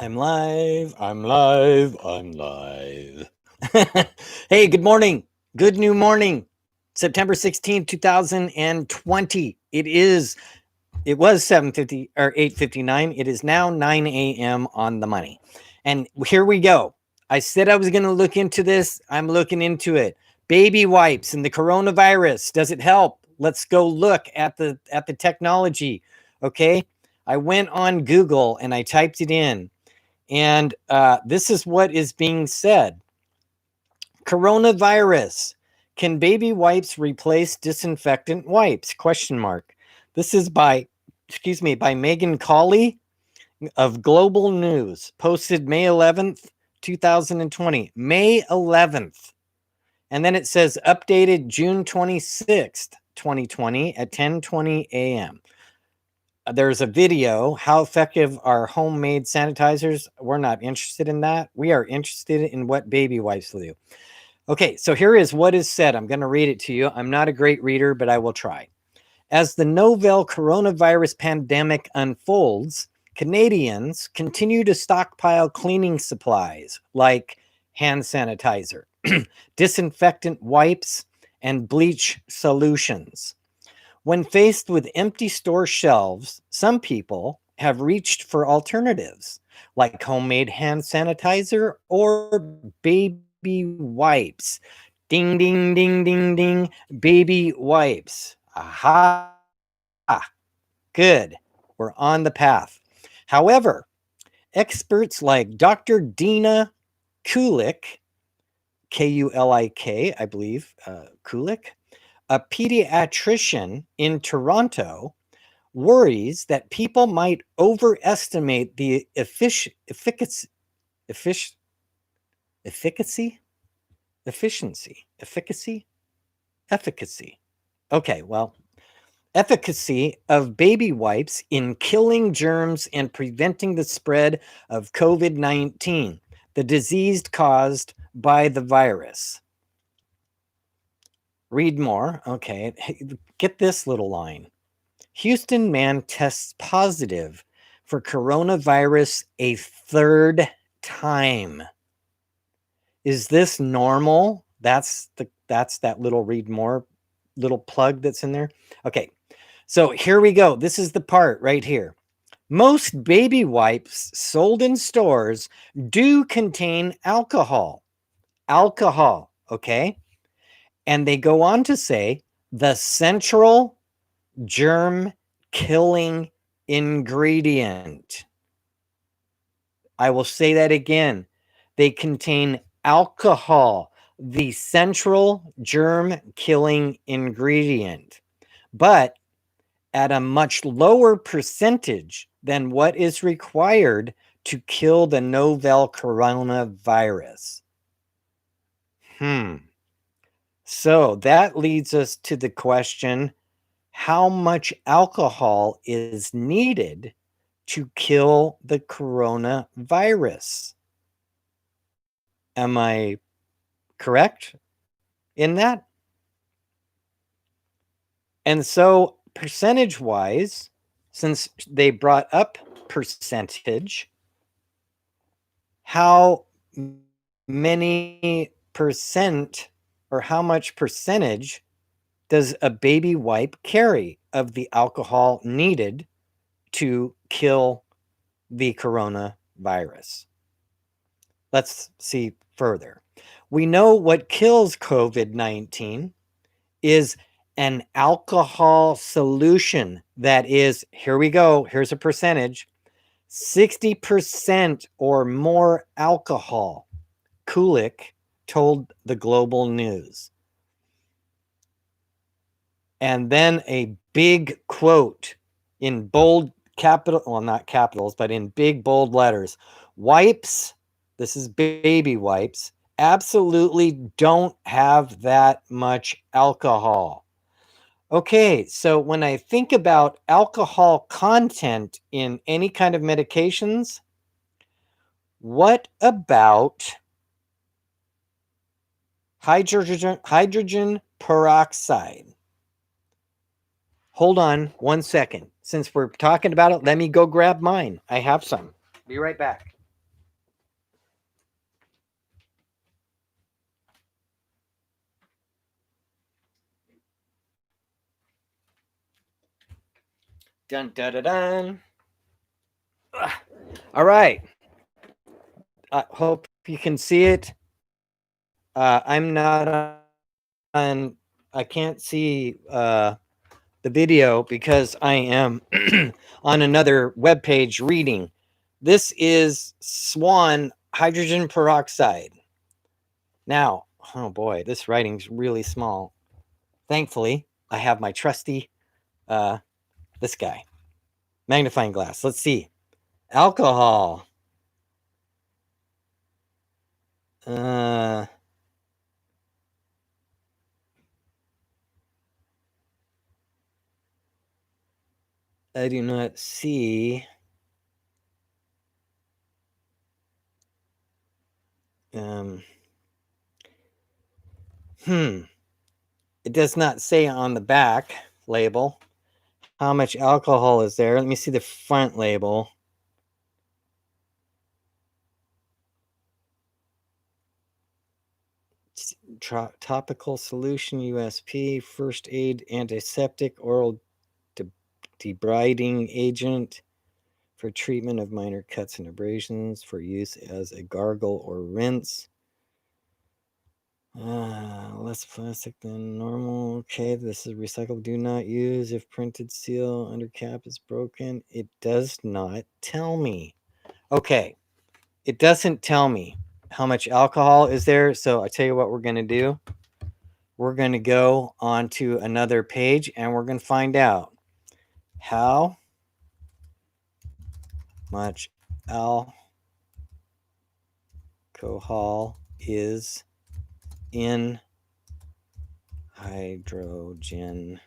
I'm live. I'm live. I'm live. Hey, good morning. Good new morning. September 16th, 2020. It was 7:50 or 8:59. It is now 9 a.m. on the money. And here we go. I said I was going to look into this. I'm looking into it. Baby wipes and the coronavirus. Does it help? Let's go look at the technology. Okay? I went on Google and I typed it in. And this is what is being said. Coronavirus. Can baby wipes replace disinfectant wipes? Question mark. This is by Megan Cawley of Global News, posted May 11th, 2020. May 11th. And then it says updated June 26th, 2020 at 10:20 a.m. There's a video. How effective are homemade sanitizers? We're not interested in that. We are interested in what baby wipes will do. Okay, so here is what is said. I'm going to read it to you. I'm not a great reader, but I will try. As the novel coronavirus pandemic unfolds, Canadians continue to stockpile cleaning supplies like hand sanitizer, disinfectant wipes, and bleach solutions. When faced with empty store shelves, some people have reached for alternatives like homemade hand sanitizer or baby wipes. Ding, ding, ding, ding, ding. Baby wipes. Aha. Good. We're on the path. However, experts like Dr. Dina Kulik, Kulik, I believe, Kulik, a pediatrician in Toronto, worries that people might overestimate the efficiency. Okay, well, efficacy of baby wipes in killing germs and preventing the spread of COVID-19, the disease caused by the virus. Read more. Okay, get this little line. Houston man tests positive for coronavirus a third time. Is this normal? That's that little read more little plug that's in there. Okay. So here we go. This is the part right here. Most baby wipes sold in stores do contain alcohol. Alcohol, okay? And they go on to say the central germ killing ingredient. I will say that again. They contain alcohol, the central germ killing ingredient, but at a much lower percentage than what is required to kill the novel coronavirus. So that leads us to the question, how much alcohol is needed to kill the coronavirus? Am I correct in that? And so percentage-wise, since they brought up percentage, how many percent or how much percentage does a baby wipe carry of the alcohol needed to kill the coronavirus? Let's see further. We know what kills COVID-19 is an alcohol solution that is, here we go, here's a percentage, 60% or more alcohol, Kulik told the Global News. And then a big quote in bold capital, well, not capitals, but in big bold letters. Wipes, this is baby wipes, absolutely don't have that much alcohol. Okay, so when I think about alcohol content in any kind of medications, what about hydrogen peroxide? Hold on 1 second. Since we're talking about it, let me go grab mine. I have some. Be right back. Dun dun dun dun. All right. I hope you can see it. I'm not on. I can't see the video because I am on another web page reading. This is Swan hydrogen peroxide. Now, oh boy, this writing's really small. Thankfully, I have my trusty this guy magnifying glass. Let's see. Alcohol. I do not see. It does not say on the back label how much alcohol is there. Let me see the front label. Topical solution, USP, first aid, antiseptic, oral debriding agent for treatment of minor cuts and abrasions, for use as a gargle or rinse. Less plastic than normal. Okay, this is recycled. Do not use if printed seal under cap is broken. It does not tell me. Okay, it doesn't tell me how much alcohol is there. So I tell you what we're going to do. We're going to go on to another page and we're going to find out how much alcohol is in hydrogen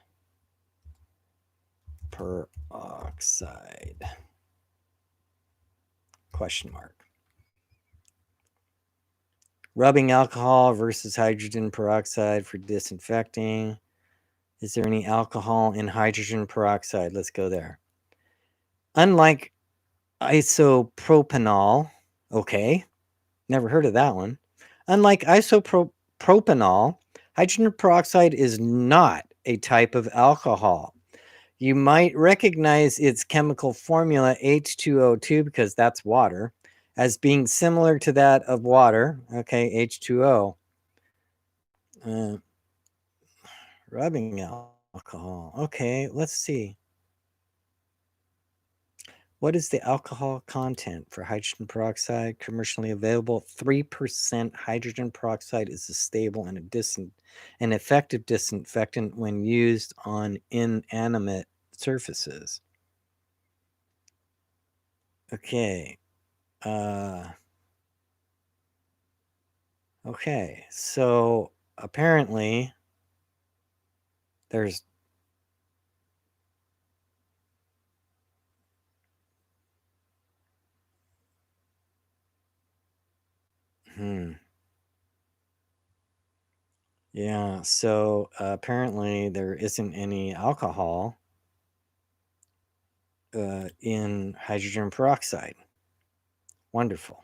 peroxide? Question mark. Rubbing alcohol versus hydrogen peroxide for disinfecting. Is there any alcohol in hydrogen peroxide? Let's go there. Unlike isopropanol, okay, never heard of that one. Unlike isopropanol, hydrogen peroxide is not a type of alcohol. You might recognize its chemical formula H2O2 because that's water as being similar to that of water. Okay, H2O. Rubbing alcohol. Okay, let's see. What is the alcohol content for hydrogen peroxide commercially available? 3% hydrogen peroxide is a stable and an effective disinfectant when used on inanimate surfaces. Okay. Okay, so apparently there's yeah, so apparently there isn't any alcohol in hydrogen peroxide. Wonderful.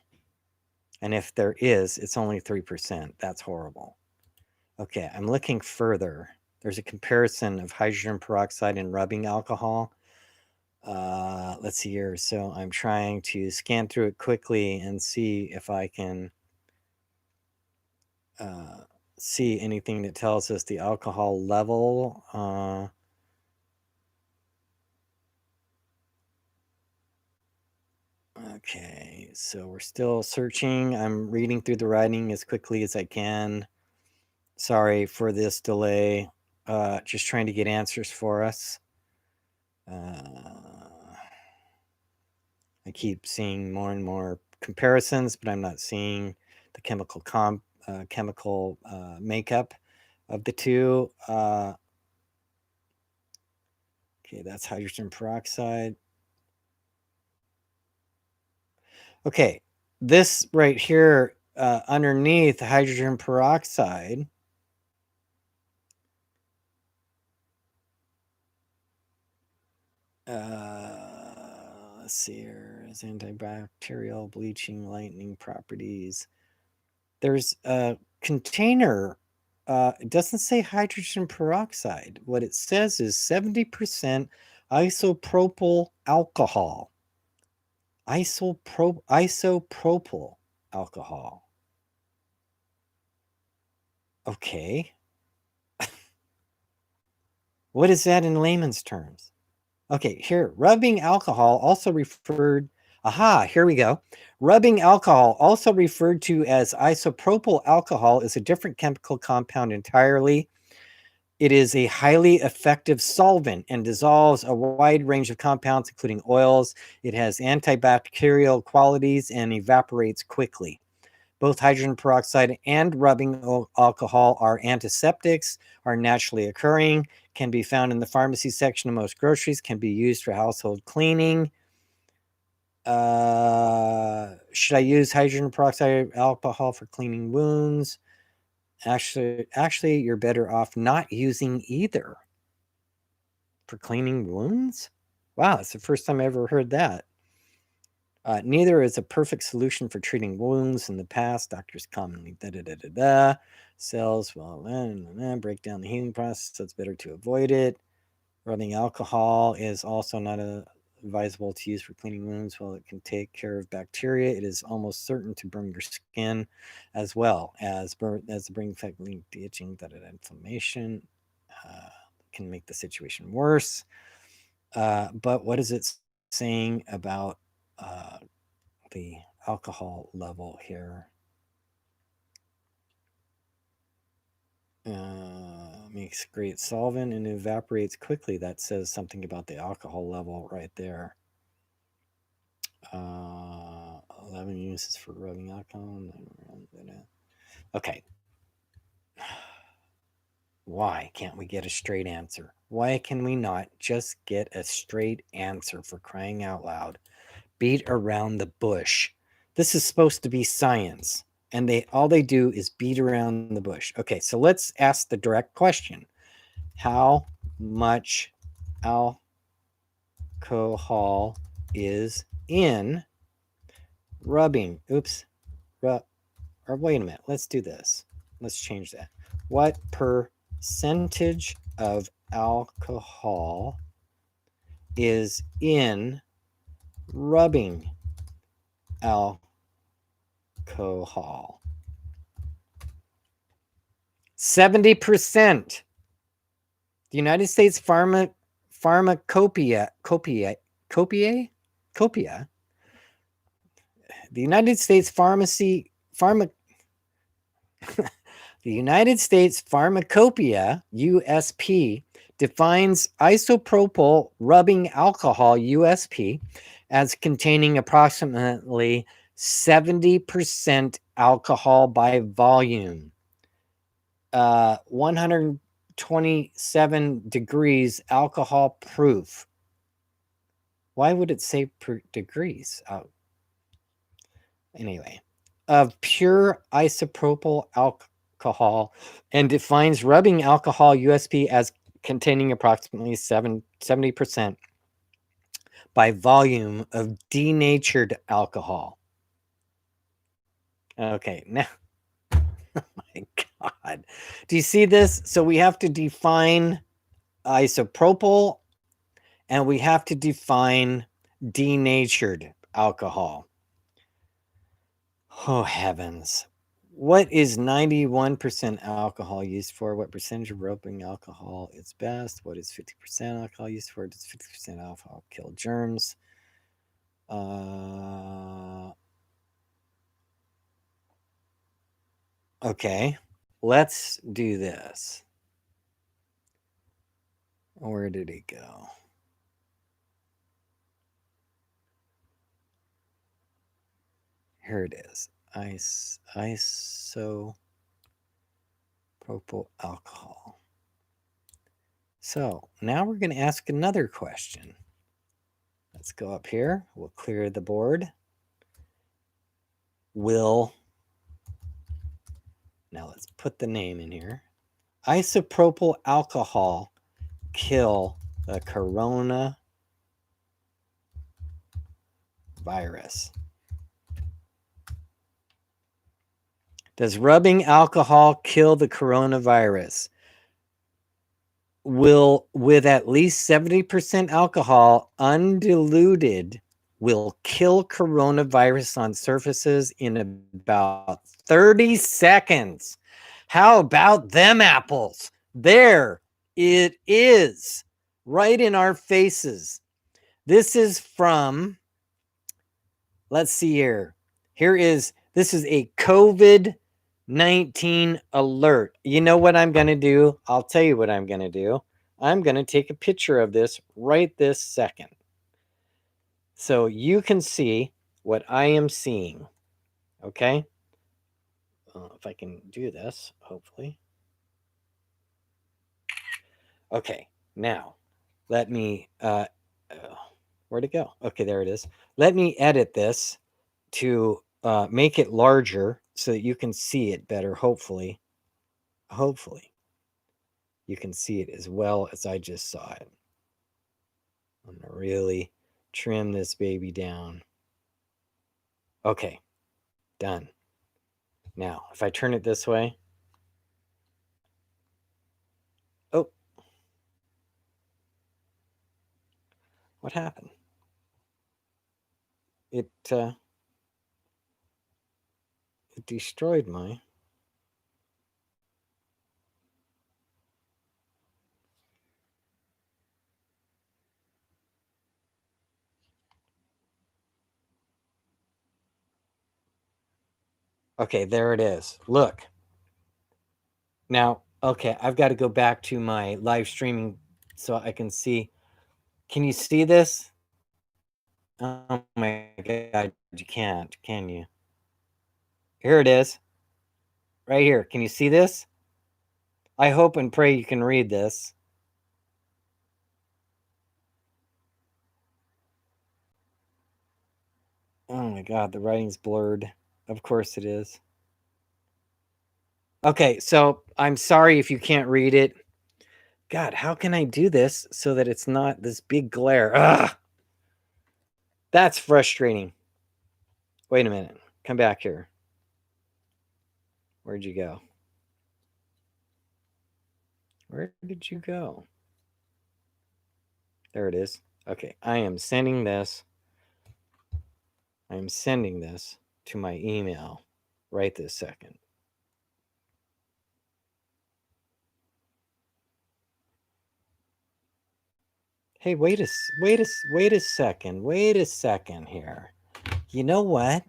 And if there is, it's only 3%. That's horrible. Okay, I'm looking further. There's a comparison of hydrogen peroxide and rubbing alcohol. Let's see here. So I'm trying to scan through it quickly and see if I can see anything that tells us the alcohol level. Okay, so we're still searching. I'm reading through the writing as quickly as I can. Sorry for this delay. Just trying to get answers for us. I keep seeing more and more comparisons, but I'm not seeing the chemical makeup of the two. Okay, that's hydrogen peroxide. Okay, this right here underneath hydrogen peroxide let's see here, is antibacterial, bleaching, lightening properties. There's a container. It doesn't say hydrogen peroxide. What it says is 70% Isopropyl alcohol. Isopropyl alcohol. Okay. What is that in layman's terms? Okay, here, rubbing alcohol also referred, here we go. Rubbing alcohol, also referred to as isopropyl alcohol, is a different chemical compound entirely. It is a highly effective solvent and dissolves a wide range of compounds, including oils. It has antibacterial qualities and evaporates quickly. Both hydrogen peroxide and rubbing alcohol are antiseptics, are naturally occurring, can be found in the pharmacy section of most groceries, can be used for household cleaning. Should I use hydrogen peroxide alcohol for cleaning wounds? Actually, you're better off not using either for cleaning wounds. Wow, it's the first time I ever heard that. Neither is a perfect solution for treating wounds. In the past, doctors commonly cells break down the healing process, so it's better to avoid it. Rubbing alcohol is also not advisable to use for cleaning wounds. While it can take care of bacteria, it is almost certain to burn your skin as well as bring effect linked itching, inflammation. Can make the situation worse. But what is it saying about the alcohol level here? Makes great solvent and evaporates quickly. That says something about the alcohol level right there. 11 uses for rubbing alcohol. Okay. Why can't we get a straight answer? Why can we not just get a straight answer, for crying out loud? Beat around the bush. This is supposed to be science, and all they do is beat around the bush. Okay, so let's ask the direct question. How much alcohol is in rubbing? Oops. Or wait a minute. Let's do this. Let's change that. What percentage of alcohol is in rubbing alcohol? 70%. The United States Pharmacopoeia. The United States The United States Pharmacopoeia, USP, defines isopropyl rubbing alcohol, USP, as containing approximately 70% alcohol by volume. 127 degrees alcohol proof. Why would it say per degrees? Anyway, of pure isopropyl alcohol, and defines rubbing alcohol, USP, as containing approximately 70% by volume of denatured alcohol. Okay, now, oh my God. Do you see this? So we have to define isopropyl, and we have to define denatured alcohol. Oh, heavens. What is 91% alcohol used for? What percentage of rubbing alcohol is best? What is 50% alcohol used for? Does 50% alcohol kill germs? Okay, let's do this. Where did it go? Here it is. Isopropyl alcohol. So now we're going to ask another question. Let's go up here. We'll clear the board. Now let's put the name in here. Isopropyl alcohol kill the coronavirus? Does rubbing alcohol kill the coronavirus? will, with at least 70% alcohol, undiluted, will kill coronavirus on surfaces in about 30 seconds. How about them apples? There it is, right in our faces. This is from, let's see here. This is a COVID-19 alert. You know what I'm going to do? I'll tell you what I'm going to do. I'm going to take a picture of this right this second, so you can see what I am seeing. Okay? If I can do this, hopefully. Okay, now let me, where'd it go? Okay, there it is. Let me edit this to make it larger so that you can see it better, hopefully. Hopefully, you can see it as well as I just saw it. I'm going to really trim this baby down. Okay, done. Now, if I turn it this way. Oh. What happened? It destroyed my... Okay, there it is. Look. Now, okay, I've got to go back to my live streaming so I can see. Can you see this? Oh my God, you can't, can you? Here it is. Right here. Can you see this? I hope and pray you can read this. Oh my God, the writing's blurred. Of course it is. Okay, so I'm sorry if you can't read it. God, how can I do this so that it's not this big glare? Ugh! That's frustrating. Wait a minute. Come back here. Where'd you go? Where did you go? There it is. Okay, I am sending this. I am sending this to my email right this second. Hey, wait a second here. You know what?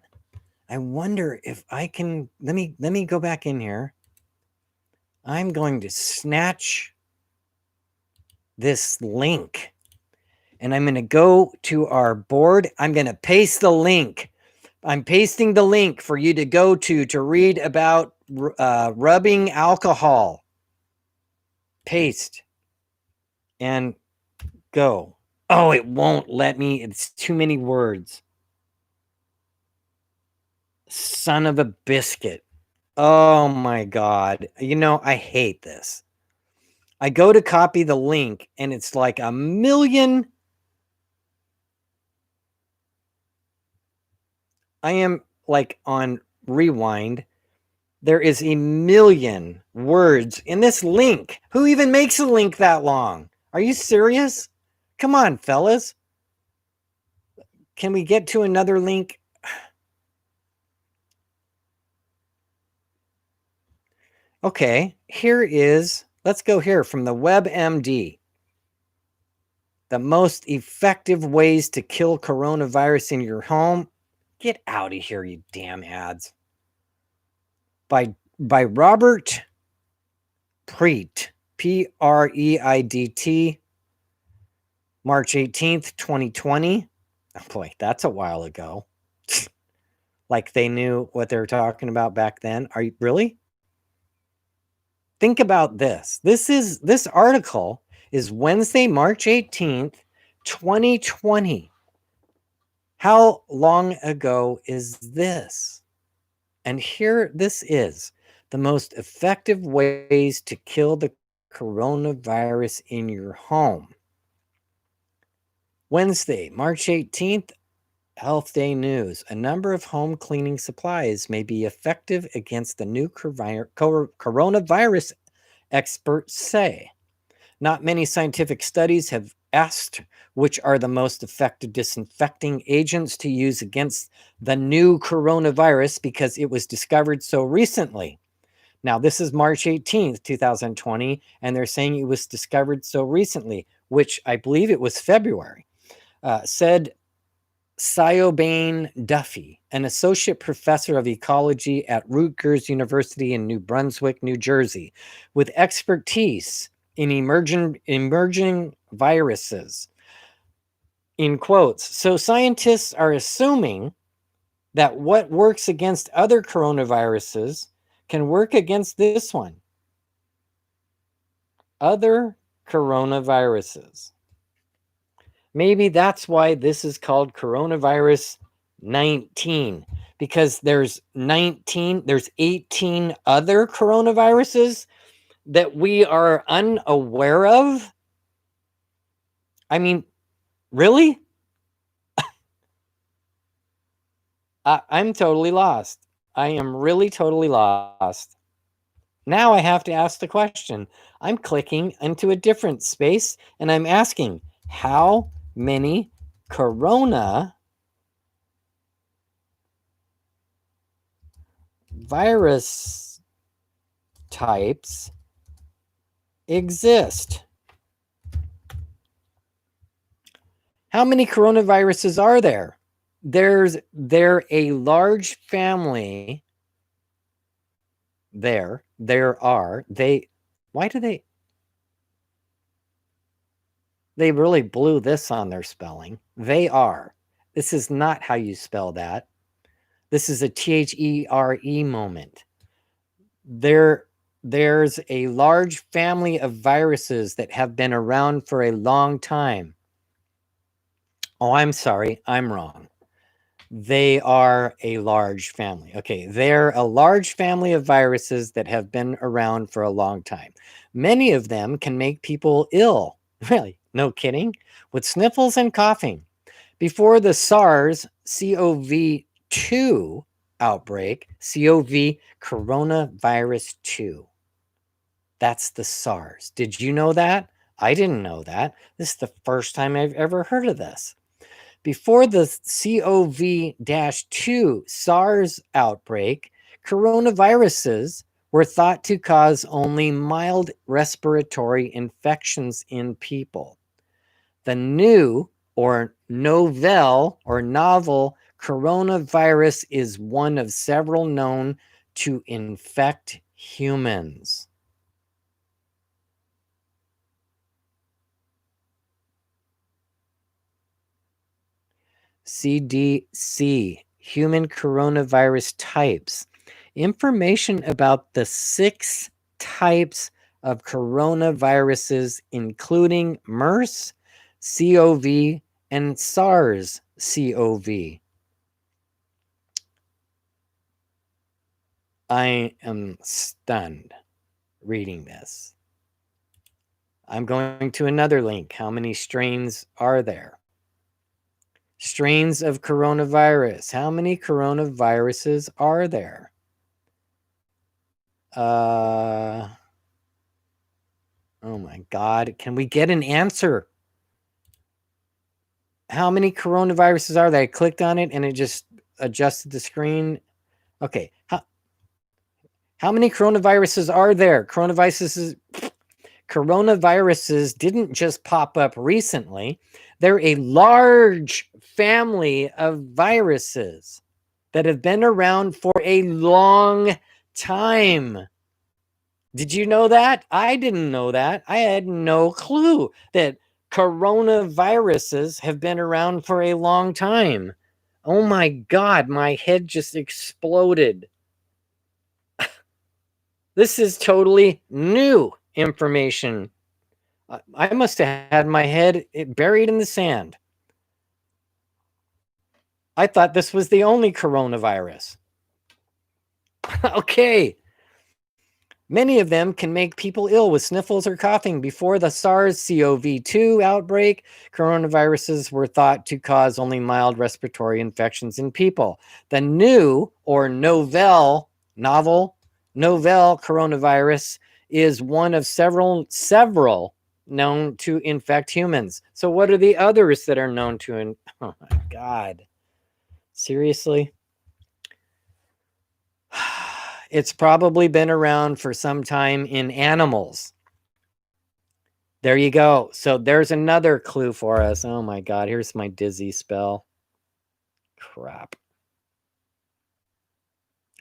I wonder if I can, let me go back in here. I'm going to snatch this link and I'm going to go to our board. I'm going to paste the link. I'm pasting the link for you to go to read about rubbing alcohol. Paste and go. Oh, it won't let me. It's too many words. Son of a biscuit. Oh my God. You know, I hate this. I go to copy the link and it's like a million. I am like on rewind. There is a million words in this link. Who even makes a link that long? Are you serious? Come on, fellas. Can we get to another link? Okay, here is, let's go here from the WebMD. The most effective ways to kill coronavirus in your home. Get out of here, you damn ads. By Robert Preidt, Preidt, March 18th, 2020. Oh boy, that's a while ago. Like they knew what they were talking about back then. Are you really? Think about this. This article is Wednesday, March 18th, 2020. How long ago is this? And here this is the most effective ways to kill the coronavirus in your home. Wednesday, March 18th, Health Day News. A number of home cleaning supplies may be effective against the new coronavirus, experts say. Not many scientific studies have asked which are the most effective disinfecting agents to use against the new coronavirus because it was discovered so recently. Now, this is March 18th, 2020, and they're saying it was discovered so recently, which I believe it was February, said Siobhan Duffy, an associate professor of ecology at Rutgers University in New Brunswick, New Jersey, with expertise in emerging viruses. In quotes, so scientists are assuming that what works against other coronaviruses can work against this one. Other coronaviruses. Maybe that's why this is called coronavirus 19, because there's 18 other coronaviruses that we are unaware of. I mean, really? I'm totally lost. I am really totally lost. Now I have to ask the question. I'm clicking into a different space and I'm asking, how many corona virus types exist? How many coronaviruses are there? They're a large family. Why do they really blew this on their spelling. They are. This is not how you spell that. This is a THERE moment. There's a large family of viruses that have been around for a long time. Oh, I'm sorry. I'm wrong. They are a large family. Okay, they're a large family of viruses that have been around for a long time. Many of them can make people ill. Really, no kidding. With sniffles and coughing. Before the SARS-CoV-2 outbreak, CoV, coronavirus 2. That's the SARS. Did you know that? I didn't know that. This is the first time I've ever heard of this. Before the CoV-2 SARS outbreak, coronaviruses were thought to cause only mild respiratory infections in people. The new or novel coronavirus is one of several known to infect humans. CDC, human coronavirus types. Information about the 6 types of coronaviruses, including MERS, CoV, and SARS-CoV. I am stunned reading this. I'm going to another link. How many strains are there? Strains of coronavirus. How many coronaviruses are there? Oh my God. Can we get an answer? How many coronaviruses are there? I clicked on it and it just adjusted the screen. Okay. How many coronaviruses are there? Coronaviruses didn't just pop up recently. They're a large family of viruses that have been around for a long time. Did you know that? I didn't know that. I had no clue that coronaviruses have been around for a long time. Oh my God, my head just exploded. This is totally new information. I must have had my head buried in the sand. I thought this was the only coronavirus. Okay. Many of them can make people ill with sniffles or coughing. Before the SARS-CoV-2 outbreak, coronaviruses were thought to cause only mild respiratory infections in people. The new or novel coronavirus is one of several known to infect humans. So what are the others that are known to oh my God. Seriously? It's probably been around for some time in animals. There you go. So there's another clue for us. Oh my God, here's my dizzy spell. Crap.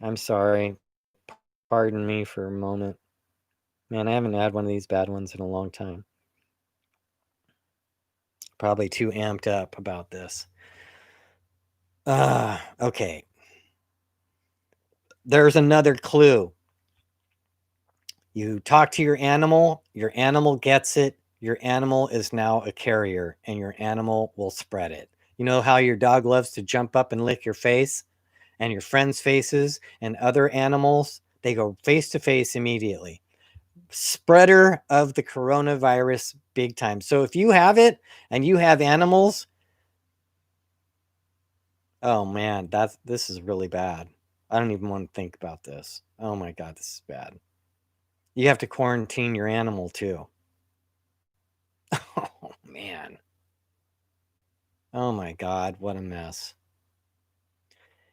I'm sorry. Pardon me for a moment. Man, I haven't had one of these bad ones in a long time. Probably too amped up about this. Okay. There's another clue. You talk to your animal gets it, your animal is now a carrier, and your animal will spread it. You know how your dog loves to jump up and lick your face, and your friends' faces, and other animals, they go face to face immediately. Spreader of the coronavirus big time. So if you have it and you have animals, oh man, this is really bad. I don't even want to think about this. Oh my God, this is bad. You have to quarantine your animal too. Oh man. Oh my God, what a mess.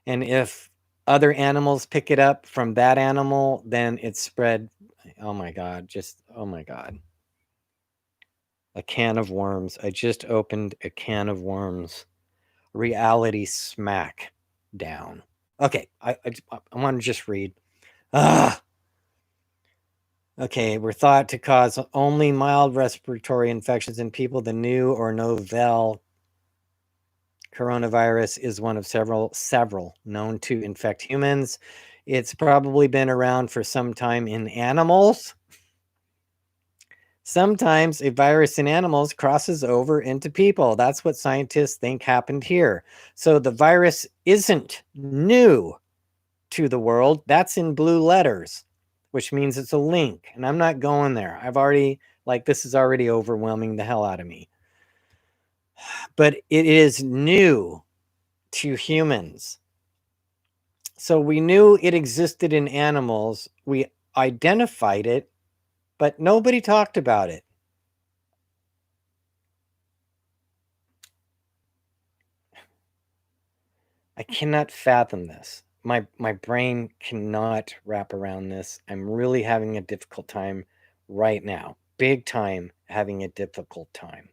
And if other animals pick it up from that animal, then it's spread. Oh my God, oh my God. A can of worms. I just opened a can of worms. Reality smack down. Okay, I want to just read. Okay, we're thought to cause only mild respiratory infections in people. The new or novel coronavirus is one of several known to infect humans. It's probably been around for some time in animals. Sometimes a virus in animals crosses over into people. That's what scientists think happened here. So the virus isn't new to the world. That's in blue letters, which means it's a link. And I'm not going there. This is already overwhelming the hell out of me. But it is new to humans. So we knew it existed in animals. We identified it, but nobody talked about it. I cannot fathom this. My brain cannot wrap around this. I'm really having a difficult time right now. Big time having a difficult time.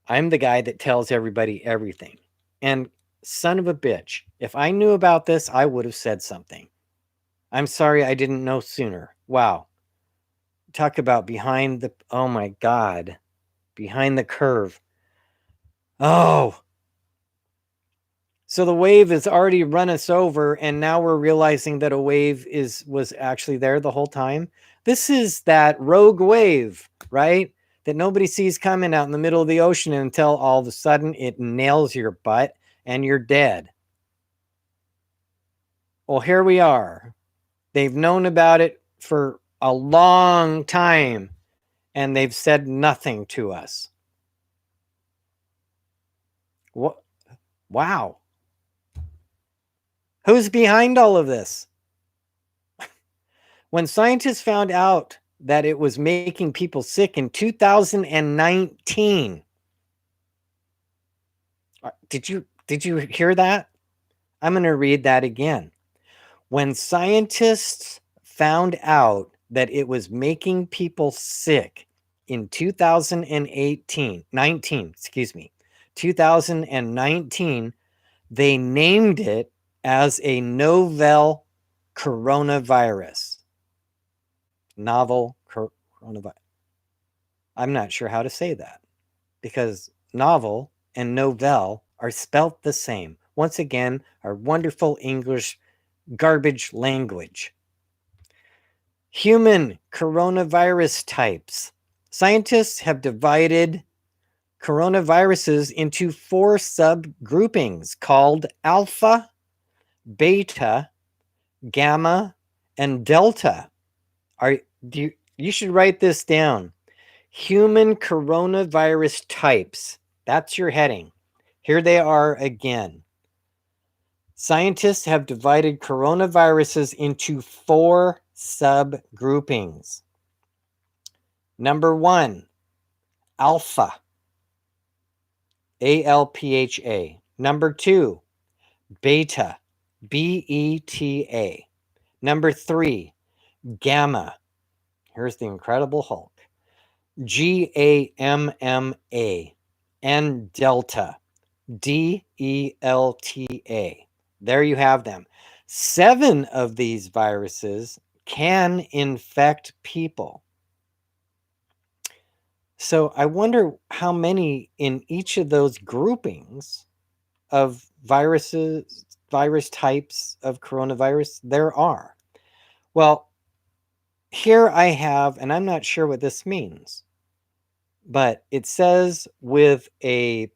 I'm the guy that tells everybody everything. And son of a bitch, if I knew about this, I would have said something. I'm sorry I didn't know sooner. Wow. Talk about oh my God, behind the curve. Oh, so the wave has already run us over, and now we're realizing that a wave was actually there the whole time. This is that rogue wave, right? That nobody sees coming out in the middle of the ocean until all of a sudden it nails your butt and you're dead. Well, here we are. They've known about it for a long time, and they've said nothing to us. What? Wow. Who's behind all of this? When scientists found out that it was making people sick in 2019, did you hear that? I'm going to read that again. When scientists found out that it was making people sick in 2019, they named it as a novel coronavirus. Novel coronavirus. I'm not sure how to say that because novel and novel are spelt the same. Once again, our wonderful English garbage language. Human coronavirus types. Scientists have divided coronaviruses into 4 subgroupings called alpha, beta, gamma, and delta. You should write this down. Human coronavirus types. That's your heading. Here they are again. Scientists have divided coronaviruses into 4 subgroupings. Number 1, alpha, A-L-P-H-A. Number 2, beta, B-E-T-A. Number 3, gamma. Here's the Incredible Hulk, G-A-M-M-A. And delta, D-E-L-T-A. There you have them. 7 of these viruses can infect people. So I wonder how many in each of those groupings of virus types of coronavirus there are. Well, here I have, and I'm not sure what this means, but it says with a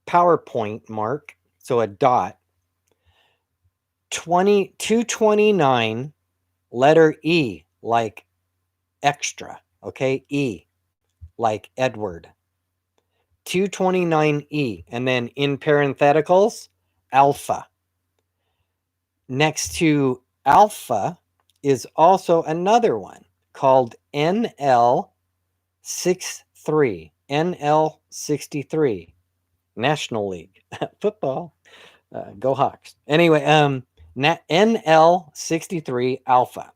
PowerPoint mark, so a dot, 229, letter E, like extra, okay? E, like Edward. 229E, and then in parentheticals, alpha. Next to alpha is also another one called NL63. NL63. National League football. Go Hawks. Anyway, NL63 alpha.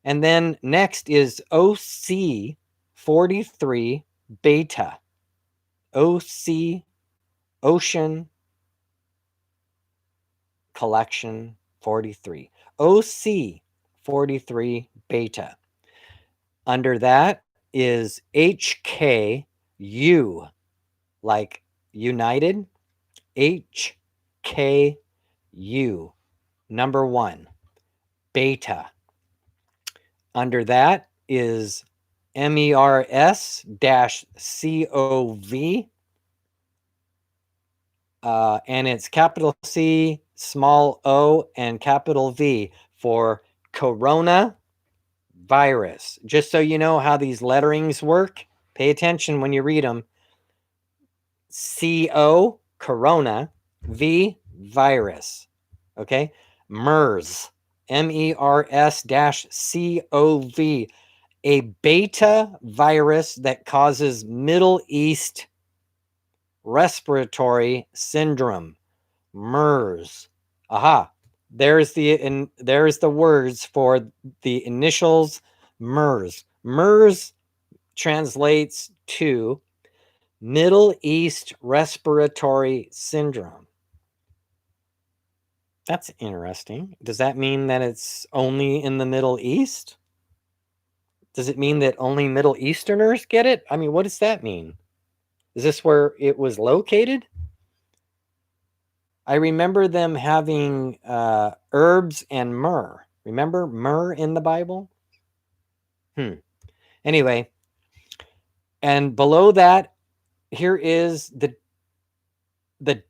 And then next is OC43 beta. OC, Ocean Collection 43. OC43 beta. Under that is HKU, like United. HKU, number 1, beta. Under that is MERS-CoV, and it's capital C, small o, and capital V for coronavirus. Just so you know how these letterings work, pay attention when you read them. CO, corona, V, virus. Okay? MERS, MERS-CoV, a beta virus that causes Middle East respiratory syndrome. MERS. Aha. There's the words for the initials MERS. MERS translates to Middle East respiratory syndrome. That's interesting. Does that mean that it's only in the Middle East? Does it mean that only Middle Easterners get it? I mean, what does that mean? Is this where it was located? I remember them having herbs and myrrh. Remember myrrh in the Bible? Anyway, and below that, here is the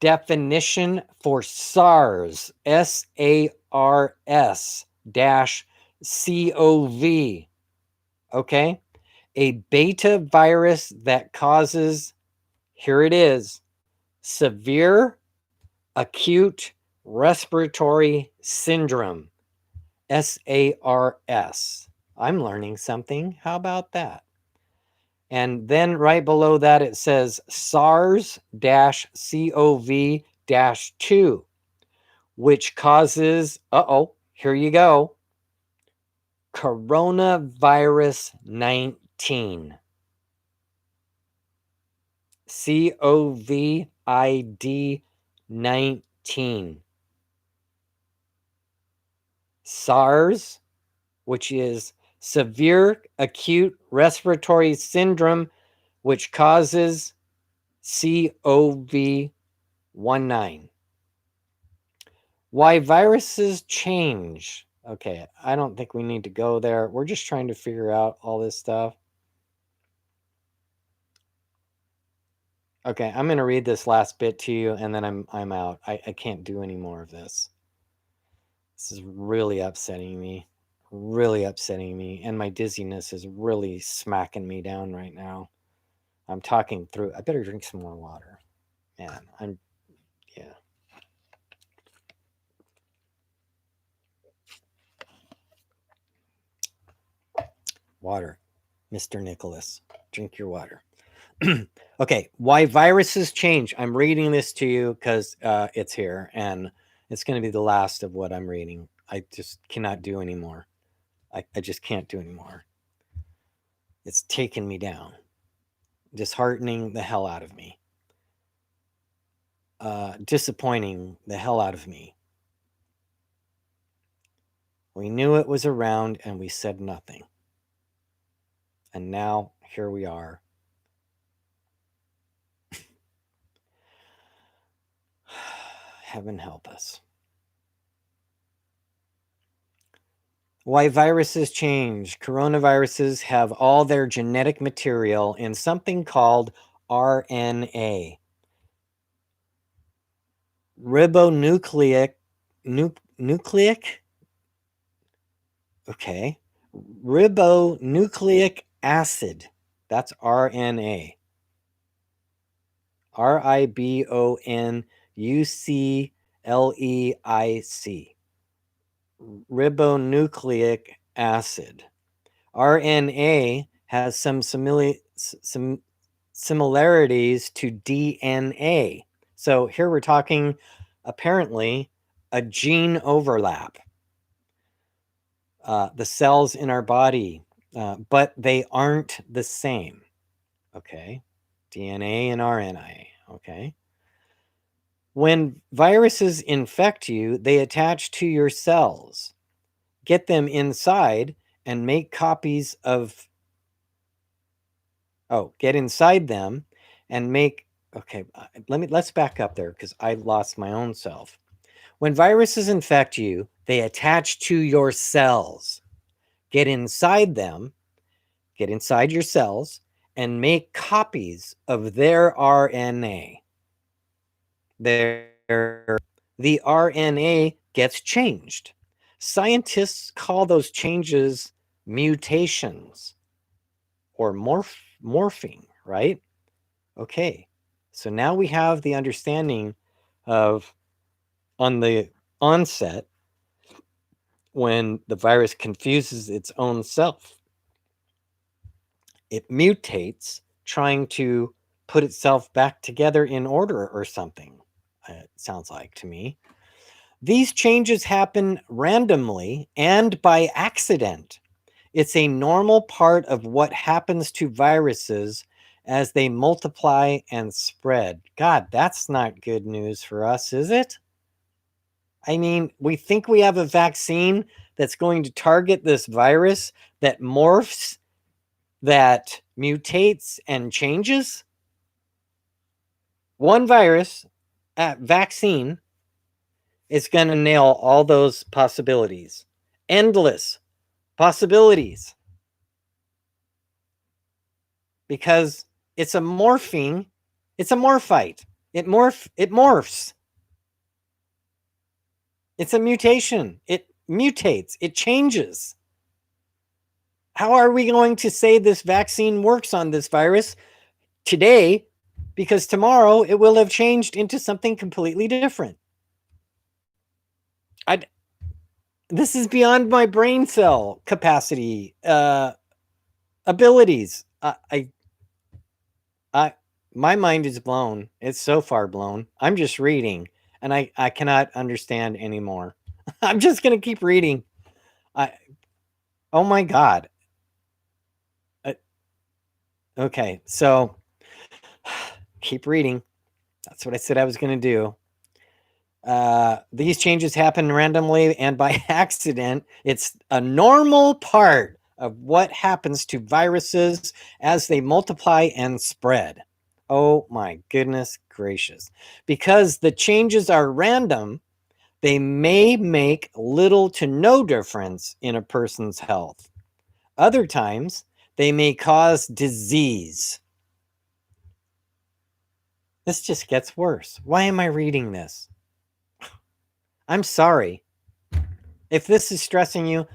definition for SARS, S-A-R-S dash C-O-V. Okay? A beta virus that causes, here it is, severe acute respiratory syndrome, SARS. I'm learning something. How about that? And then right below that, it says SARS-CoV-2, which causes, here you go, coronavirus 19. COVID 19. SARS, which is severe acute respiratory syndrome, which causes COVID 19. Why viruses change. Okay, I don't think we need to go there. We're just trying to figure out all this stuff. Okay, I'm going to read this last bit to you, and then I'm out. I can't do any more of this. This is really upsetting me. Really upsetting me. And my dizziness is really smacking me down right now. I'm talking through. I better drink some more water. Man, yeah. Water. Mr. Nicholas. Drink your water. Okay, why viruses change. I'm reading this to you because it's here, and it's going to be the last of what I'm reading. I just cannot do anymore. I just can't do anymore. It's taken me down, disheartening the hell out of me, disappointing the hell out of me. We knew it was around and we said nothing. And now here we are. Heaven help us. Why viruses change. Coronaviruses have all their genetic material in something called RNA. Ribonucleic okay. Ribonucleic acid. That's RNA. RIBONUCLEIC. Ribonucleic acid. RNA has some similarities to DNA. So here we're talking apparently a gene overlap. The cells in our body, but they aren't the same. Okay, DNA and RNA. Okay. When viruses infect you, they attach to your cells, get them inside, and make copies of. Get inside them and make. Okay, let's back up there because I lost my own self. When viruses infect you, they attach to your cells, get inside them, get inside your cells, and make copies of their RNA. The RNA gets changed. Scientists call those changes mutations or morphing, right? Okay, so now we have the understanding of on the onset when the virus confuses its own self. It mutates, trying to put itself back together in order or something, it sounds like to me. These changes happen randomly and by accident. It's a normal part of what happens to viruses as they multiply and spread. God, that's not good news for us, is it? I mean, we think we have a vaccine that's going to target this virus that morphs, that mutates and changes. One virus vaccine is going to nail all those possibilities. Endless possibilities. Because it's a morphing, it's a morphite. It morphs. It's a mutation. It mutates. It changes. How are we going to say this vaccine works on this virus today? Because tomorrow it will have changed into something completely different. This is beyond my brain cell capacity, abilities. My mind is blown. It's so far blown. I'm just reading, and I cannot understand anymore. I'm just going to keep reading. Oh my God. Okay, so keep reading. That's what I said I was going to do. These changes happen randomly and by accident. It's a normal part of what happens to viruses as they multiply and spread. Oh my goodness gracious. Because the changes are random, they may make little to no difference in a person's health. Other times, they may cause disease. This just gets worse. Why am I reading this? I'm sorry. If this is stressing you,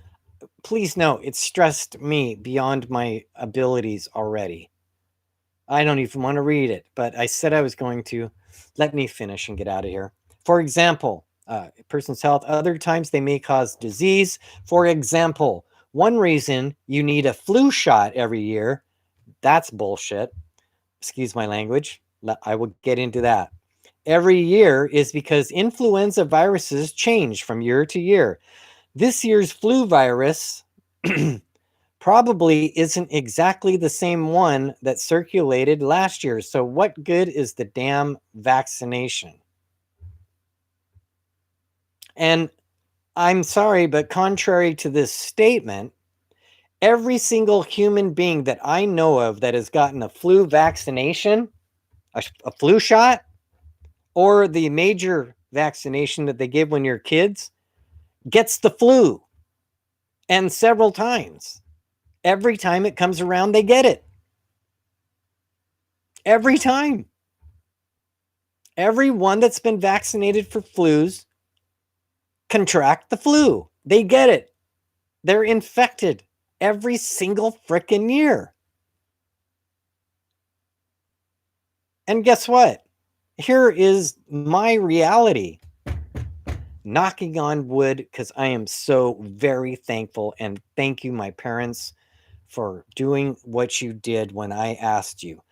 please know it's stressed me beyond my abilities already. I don't even want to read it, but I said I was going to. Let me finish and get out of here. For example, a person's health. Other times they may cause disease. For example, One reason you need a flu shot every year, that's bullshit. Excuse my language. I will get into that. Every year is because influenza viruses change from year to year. This year's flu virus probably isn't exactly the same one that circulated last year. So what good is the damn vaccination? And I'm sorry, but contrary to this statement, every single human being that I know of that has gotten a flu vaccination, a flu shot, or the major vaccination that they give when you're kids, gets the flu. And several times. Every time it comes around, they get it. Every time. Everyone that's been vaccinated for flus contract the flu. They get it. They're infected every single frickin' year. And guess what? Here is my reality. Knocking on wood, because I am so very thankful, and thank you, my parents, for doing what you did when I asked you.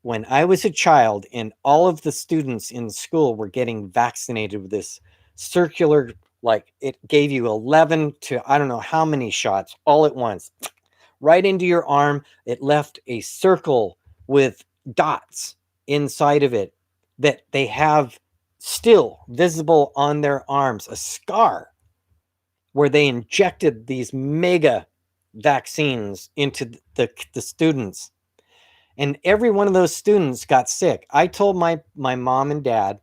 When I was a child and all of the students in school were getting vaccinated with this circular, like it gave you 11 to I don't know how many shots all at once, right into your arm. It left a circle with dots inside of it that they have still visible on their arms, a scar where they injected these mega vaccines into the students. And every one of those students got sick. I told my mom and dad,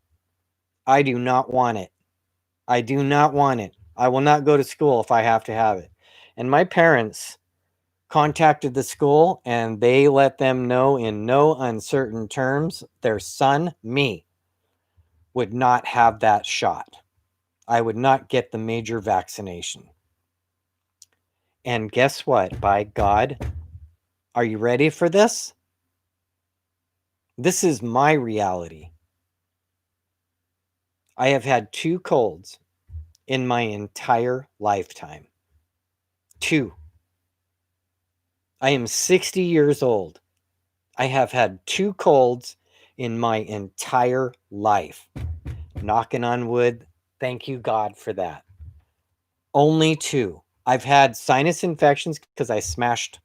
I do not want it. I do not want it. I will not go to school if I have to have it. And my parents contacted the school and they let them know in no uncertain terms their son, me, would not have that shot. I would not get the major vaccination. And guess what? By God, are you ready for this? This is my reality. I have had 2 colds in my entire lifetime. 2. I am 60 years old. I have had 2 colds in my entire life. Knocking on wood. Thank you, God, for that. Only 2. I've had sinus infections because I smashed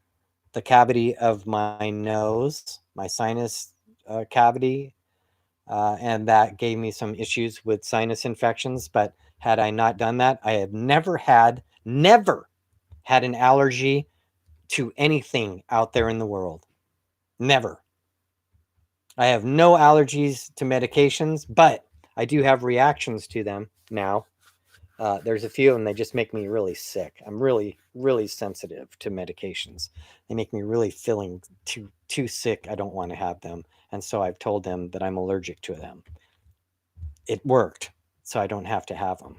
the cavity of my nose, my sinus cavity, and that gave me some issues with sinus infections. But had I not done that, I have never had an allergy to anything out there in the world. Never. I have no allergies to medications, but I do have reactions to them now. There's a few of them, they just make me really sick. I'm really, really sensitive to medications. They make me really feeling too sick. I don't want to have them. And so I've told them that I'm allergic to them. It worked, so I don't have to have them.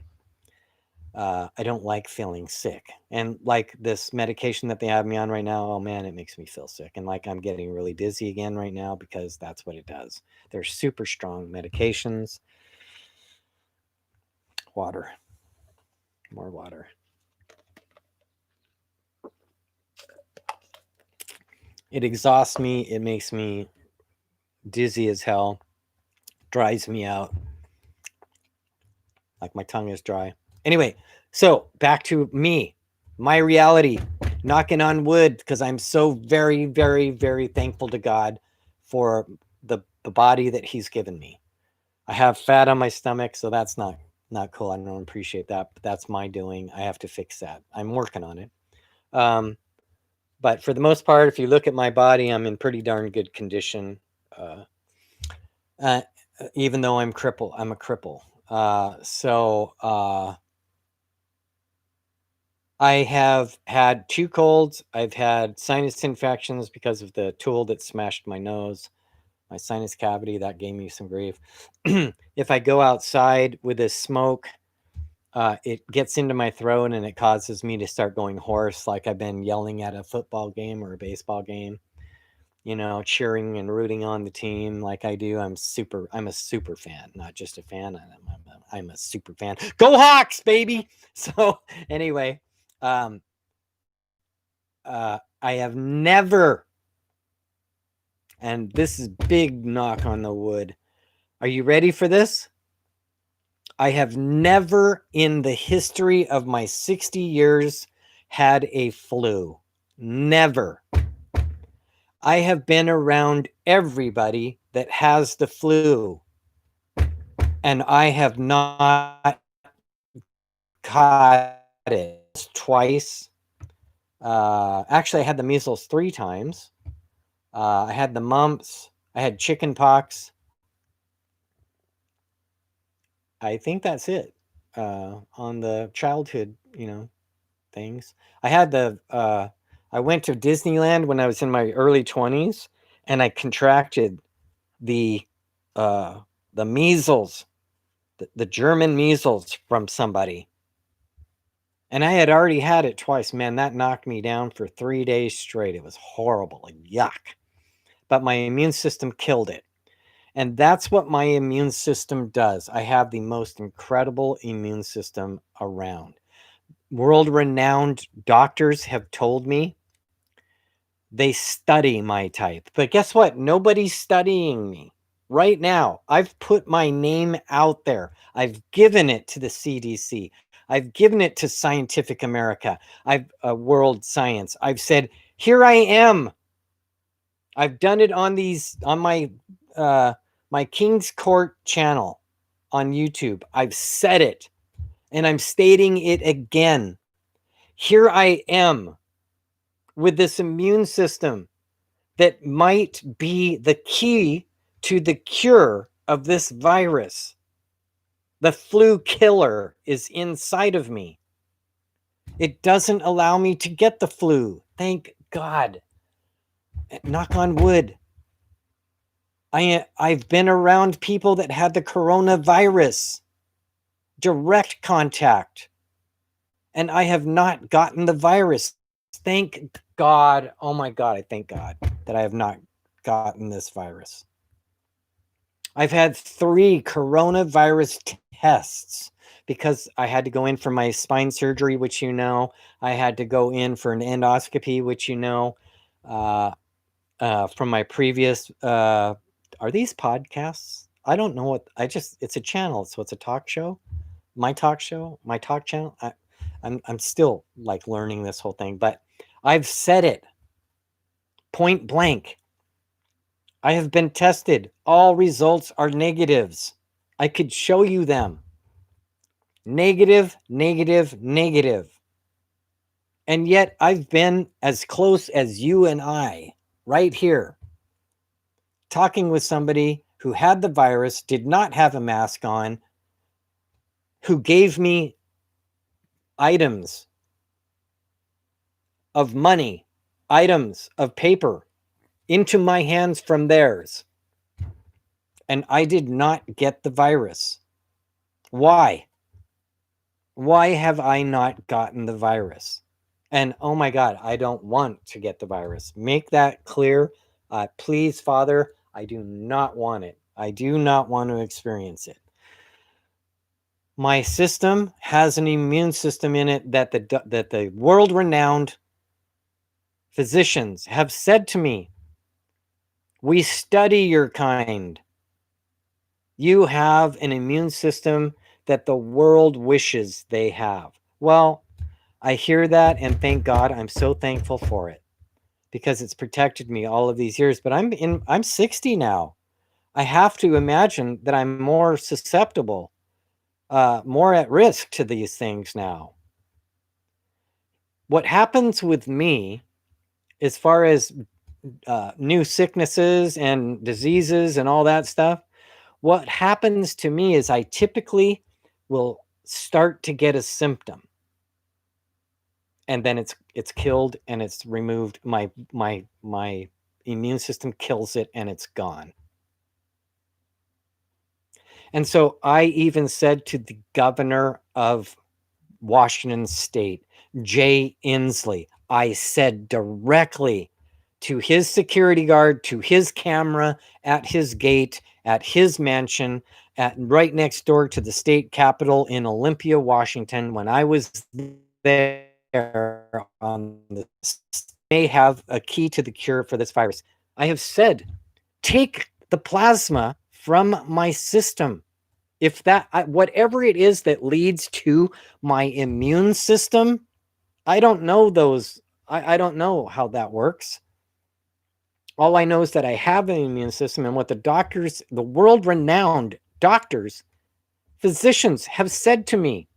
I don't like feeling sick. And like this medication that they have me on right now, oh man, it makes me feel sick. And like I'm getting really dizzy again right now because that's what it does. They're super strong medications. Water. More water. It exhausts me. It makes me dizzy as hell. Dries me out. Like my tongue is dry. Anyway, so back to me, my reality, knocking on wood, because I'm so very, very, very thankful to God for the body that he's given me. I have fat on my stomach, so that's not cool. I don't appreciate that, but that's my doing. I have to fix that. I'm working on it. But for the most part, if you look at my body, I'm in pretty darn good condition. Even though I'm a cripple. I have had 2 colds. I've had sinus infections because of the tool that smashed my nose, my sinus cavity. That gave me some grief. If I go outside with this smoke, it gets into my throat and it causes me to start going hoarse, like I've been yelling at a football game or a baseball game, cheering and rooting on the team like I do. I'm a super fan, not just a fan. I'm a super fan. Go Hawks, baby. So anyway, I have never, and this is big knock on the wood. Are you ready for this? I have never in the history of my 60 years had a flu. Never. I have been around everybody that has the flu, and I have not caught it twice. Actually, I had the measles 3 times. I had the mumps. I had chicken pox. I think that's it on the childhood, things. I had I went to Disneyland when I was in my early 20s, and I contracted the measles, the German measles from somebody. And I had already had it twice. Man, that knocked me down for 3 days straight. It was horrible, like yuck. But my immune system killed it. And that's what my immune system does. I have the most incredible immune system around. World-renowned doctors have told me they study my type. But guess what? Nobody's studying me. Right now, I've put my name out there. I've given it to the CDC. I've given it to Scientific America. World Science. I've said, here I am. I've done it on my my King's Court channel on YouTube. I've said it, and I'm stating it again. Here I am with this immune system that might be the key to the cure of this virus. The flu killer is inside of me. It doesn't allow me to get the flu. Thank God. Knock on wood. I've been around people that had the coronavirus, direct contact, and I have not gotten the virus. Thank God. Oh my God, I thank God that I have not gotten this virus. I've had 3 coronavirus tests because I had to go in for my spine surgery, which I had to go in for an endoscopy, which from my previous are these podcasts? I don't know what it's a channel, so it's a talk show. My talk channel. I'm still like learning this whole thing, but I've said it point blank. I have been tested. All results are negatives. I could show you them. Negative, negative, negative. And yet I've been as close as you and I right here, talking with somebody who had the virus, did not have a mask on, who gave me items of money, items of paper into my hands from theirs. And I did not get the virus. Why? Why have I not gotten the virus? And oh my God, I don't want to get the virus. Make that clear. Please, Father, I do not want it. I do not want to experience it. My system has an immune system in it that the world-renowned physicians have said to me, we study your kind. You have an immune system that the world wishes they have. Well, I hear that, and thank God. I'm so thankful for it because it's protected me all of these years. But I'm 60 now. I have to imagine that I'm more susceptible, more at risk to these things now. What happens with me, as far as new sicknesses and diseases and all that stuff, what happens to me is I typically will start to get a symptom, and then it's killed and it's removed. My immune system kills it and it's gone. And so I even said to the governor of Washington State, Jay Inslee, I said directly to his security guard, to his camera at his gate, at his mansion, right next door to the state capitol in Olympia, Washington, when I was there on the may have a key to the cure for this virus. I have said, take the plasma from my system. If that, whatever it is that leads to my immune system, I don't know those. I don't know how that works. All I know is that I have an immune system, and what the doctors, the world renowned doctors, physicians have said to me,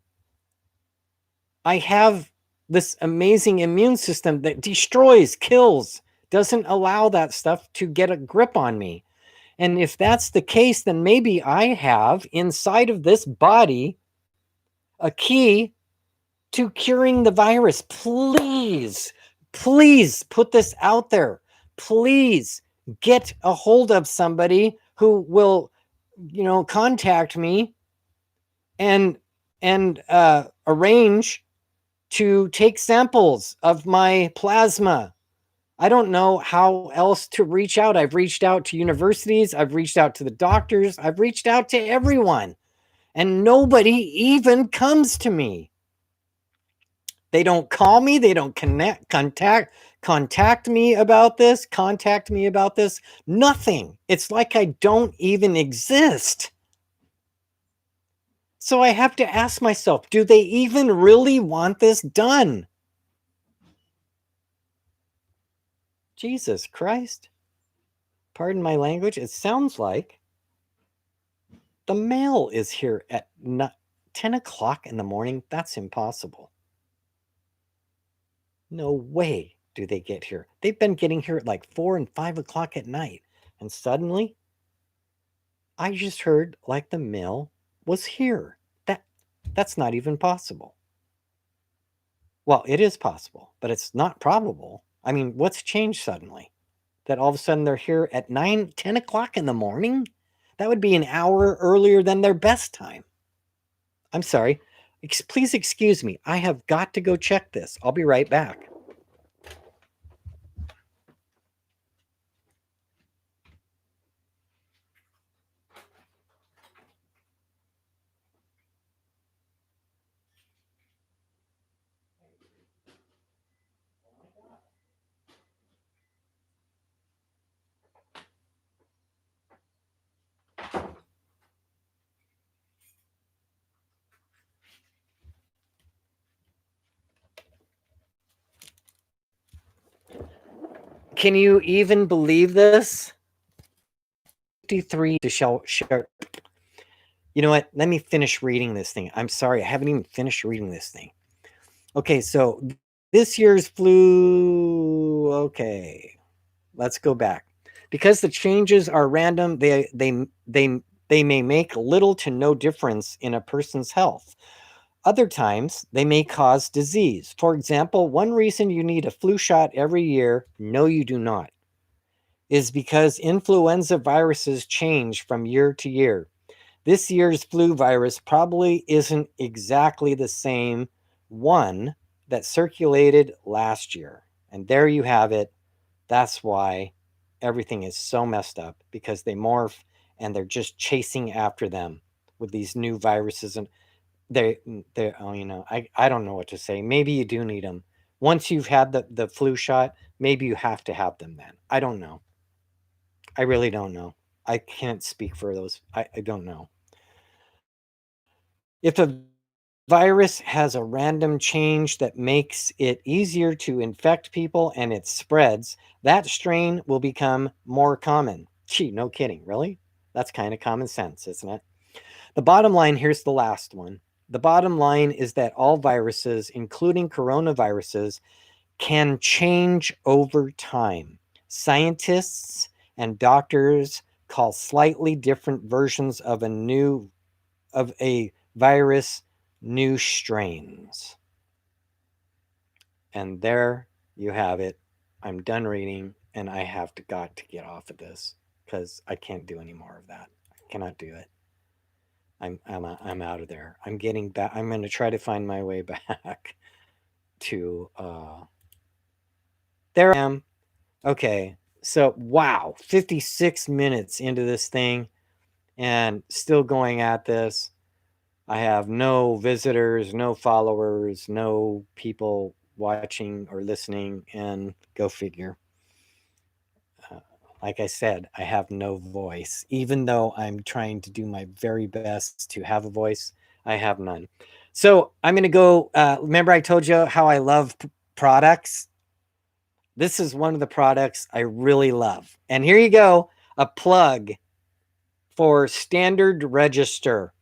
I have this amazing immune system that destroys, kills, doesn't allow that stuff to get a grip on me. And if that's the case, then maybe I have inside of this body a key to curing the virus. Please, please put this out there. Please get a hold of somebody who will, contact me and arrange to take samples of my plasma. I don't know how else to reach out. I've reached out to universities. I've reached out to the doctors. I've reached out to everyone, and nobody even comes to me. They don't call me. They don't contact me about this. Contact me about this. Nothing. It's like I don't even exist. So I have to ask myself, do they even really want this done? Jesus Christ. Pardon my language. It sounds like the mail is here at 10 o'clock in the morning. That's impossible. No way do they get here. They've been getting here at like 4 and 5 o'clock at night. And suddenly, I just heard like the mail was here. That's not even possible. Well, it is possible, but it's not probable. I mean, what's changed suddenly? That all of a sudden they're here at 9, 10 o'clock in the morning? That would be an hour earlier than their best time. I'm sorry. Please excuse me. I have got to go check this. I'll be right back. Can you even believe this? 53 to share. You know what? Let me finish reading this thing. I'm sorry. I haven't even finished reading this thing. Okay, so this year's flu. Okay, let's go back. Because the changes are random, they may make little to no difference in a person's health. Other times, they may cause disease. For example, one reason you need a flu shot every year, no, you do not, is because influenza viruses change from year to year. This year's flu virus probably isn't exactly the same one that circulated last year. And there you have it. That's why everything is so messed up, because they morph and they're just chasing after them with these new viruses. And they're I don't know what to say. Maybe you do need them. Once you've had the flu shot, maybe you have to have them then. I don't know. I really don't know. I can't speak for those. I don't know. If a virus has a random change that makes it easier to infect people and it spreads, that strain will become more common. Gee, no kidding. Really? That's kind of common sense, isn't it? The bottom line, here's the last one. The bottom line is that all viruses, including coronaviruses, can change over time. Scientists and doctors call slightly different versions of a virus new strains. And there you have it. I'm done reading, and I have got to get off of this because I can't do any more of that. I cannot do it. I'm out of there. I'm getting back. I'm going to try to find my way back to there I am. Okay. So wow, 56 minutes into this thing and still going at this. I have no visitors, no followers, no people watching or listening, and go figure. Like I said, I have no voice. Even though I'm trying to do my very best to have a voice, I have none. So I'm going to go. Remember, I told you how I love products? This is one of the products I really love. And here you go, a plug for Standard Register.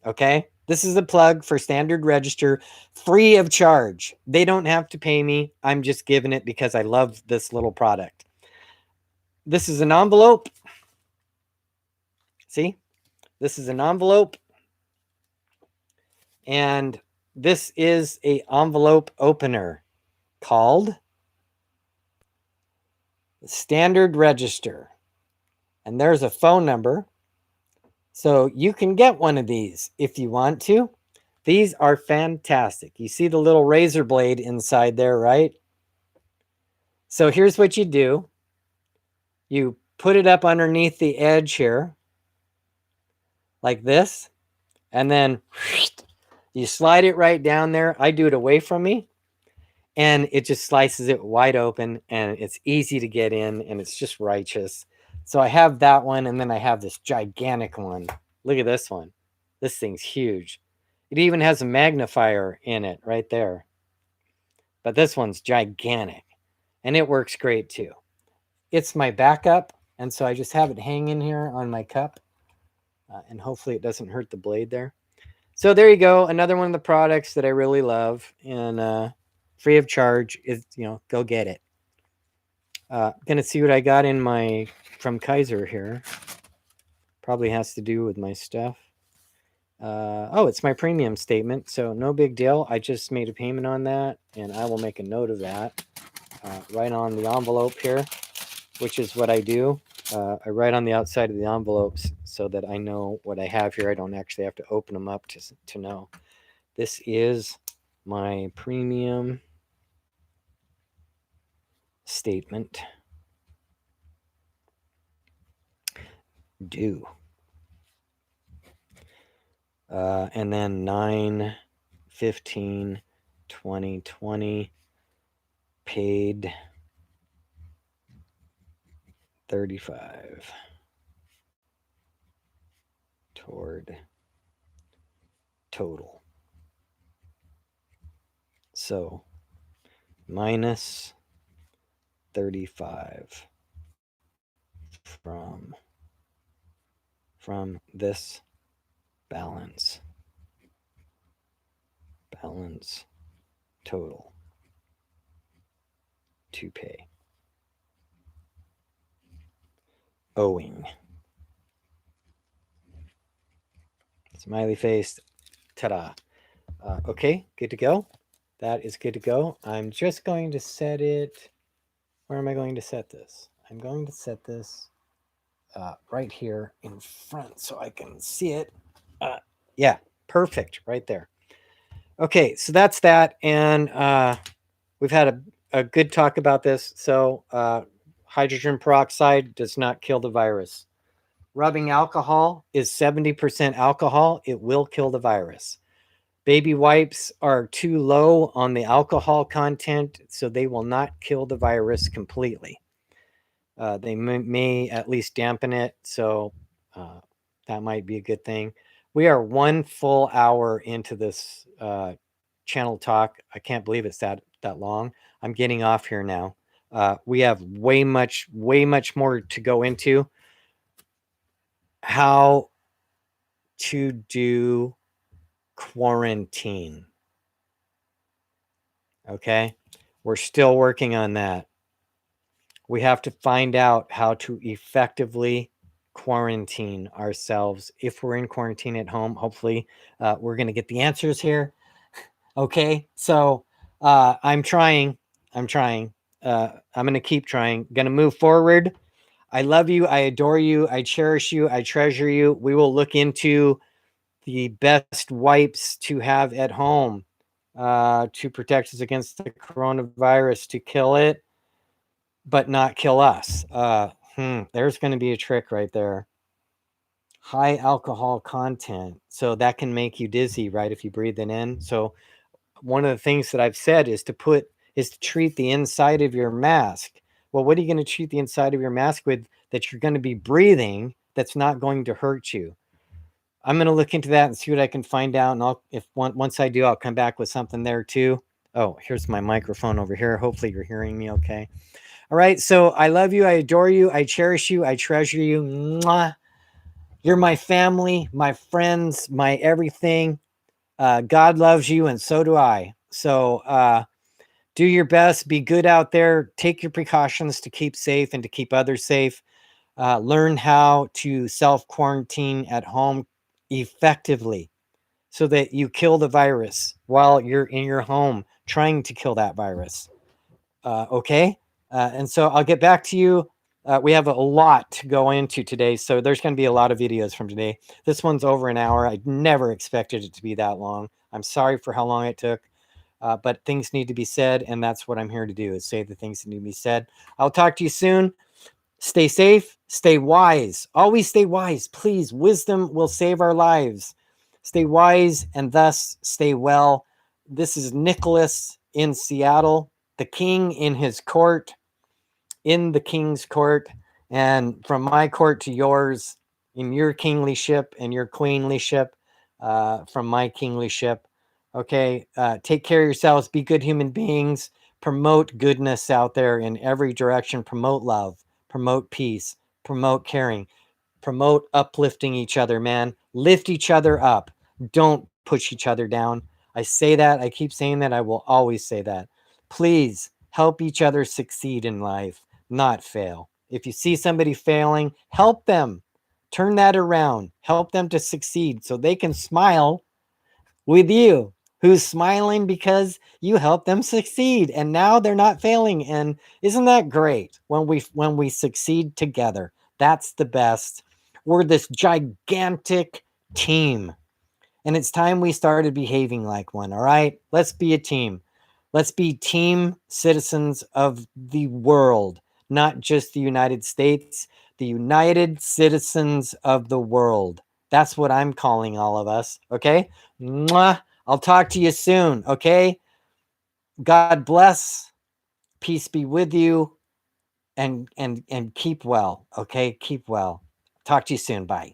Okay? This is a plug for Standard Register, free of charge. They don't have to pay me. I'm just giving it because I love this little product. This is an envelope. See? This is an envelope. And this is a envelope opener called Standard Register. And there's a phone number. So you can get one of these if you want to. These are fantastic. You see the little razor blade inside there, right? So here's what you do. You put it up underneath the edge here, like this, and then you slide it right down there. I do it away from me, and it just slices it wide open, and it's easy to get in, and it's just righteous. So I have that one, and then I have this gigantic one. Look at this one. This thing's huge. It even has a magnifier in it right there. But this one's gigantic, and it works great too. It's my backup, and so I just have it hanging here on my cup, and hopefully it doesn't hurt the blade there. So there you go, another one of the products that I really love, and free of charge. Is, go get it. Gonna see what I got in my from Kaiser here. Probably has to do with my stuff. Oh, it's my premium statement, so no big deal. I just made a payment on that, and I will make a note of that right on the envelope here, which is what I do. I write on the outside of the envelopes so that I know what I have here. I don't actually have to open them up to know. This is my premium statement due. And then 9/15/2020 paid $35 toward total. So minus 35 from this balance total to pay. Owing. Smiley face. Ta-da. Okay, good to go. That is good to go. I'm just going to set it. Where am I going to set this? I'm going to set this right here in front so I can see it. Yeah, perfect, right there. Okay, so that's that, and we've had a good talk about this. So hydrogen peroxide does not kill the virus. Rubbing alcohol is 70% alcohol. It will kill the virus. Baby wipes are too low on the alcohol content, so they will not kill the virus completely. They may at least dampen it, so that might be a good thing. We are 1 full hour into this channel talk. I can't believe it's that long. I'm getting off here now. We have way much more to go into. How to do quarantine. Okay, we're still working on that. We have to find out how to effectively quarantine ourselves if we're in quarantine at home. Hopefully, we're going to get the answers here. Okay, so I'm trying. I'm going to keep trying. Going to move forward. I love you. I adore you. I cherish you. I treasure you. We will look into the best wipes to have at home to protect us against the coronavirus, to kill it, but not kill us. There's going to be a trick right there. High alcohol content. So that can make you dizzy, right? If you breathe it in. So one of the things that I've said is to put is to treat the inside of your mask. Well, what are you going to treat the inside of your mask with that you're going to be breathing that's not going to hurt you? I'm going to look into that and see what I can find out. And once I do, I'll come back with something there too. Oh, here's my microphone over here. Hopefully you're hearing me okay. All right. So I love you. I adore you. I cherish you. I treasure you. Mwah. You're my family, my friends, my everything. God loves you, and so do I. So do your best. Be good out there. Take your precautions to keep safe and to keep others safe. Learn how to self-quarantine at home effectively so that you kill the virus while you're in your home trying to kill that virus. Okay? And so I'll get back to you. We have a lot to go into today, so there's going to be a lot of videos from today. This one's over an hour. I never expected it to be that long. I'm sorry for how long it took, but things need to be said, and that's what I'm here to do, is say the things that need to be said. I'll talk to you soon. Stay safe, stay wise. Always stay wise, please. Wisdom will save our lives. Stay wise and thus stay well. This is Nicholas in Seattle, the king in his court, in the king's court, and from my court to yours, in your kinglyship and your queenlyship, from my kinglyship. Okay, take care of yourselves. Be good human beings. Promote goodness out there in every direction. Promote love. Promote peace. Promote caring. Promote uplifting each other, man. Lift each other up. Don't push each other down. I say that. I keep saying that. I will always say that. Please help each other succeed in life, not fail. If you see somebody failing, help them. Turn that around. Help them to succeed so they can smile with you, who's smiling because you help them succeed, and now they're not failing. And isn't that great when we succeed together? That's the best. We're this gigantic team, and it's time we started behaving like one. All right, let's be a team. Let's be team citizens of the world, not just the United States, the United Citizens of the world. That's what I'm calling all of us. Okay. Mwah. I'll talk to you soon. Okay. God bless. Peace be with you, and keep well. Okay. Keep well. Talk to you soon. Bye.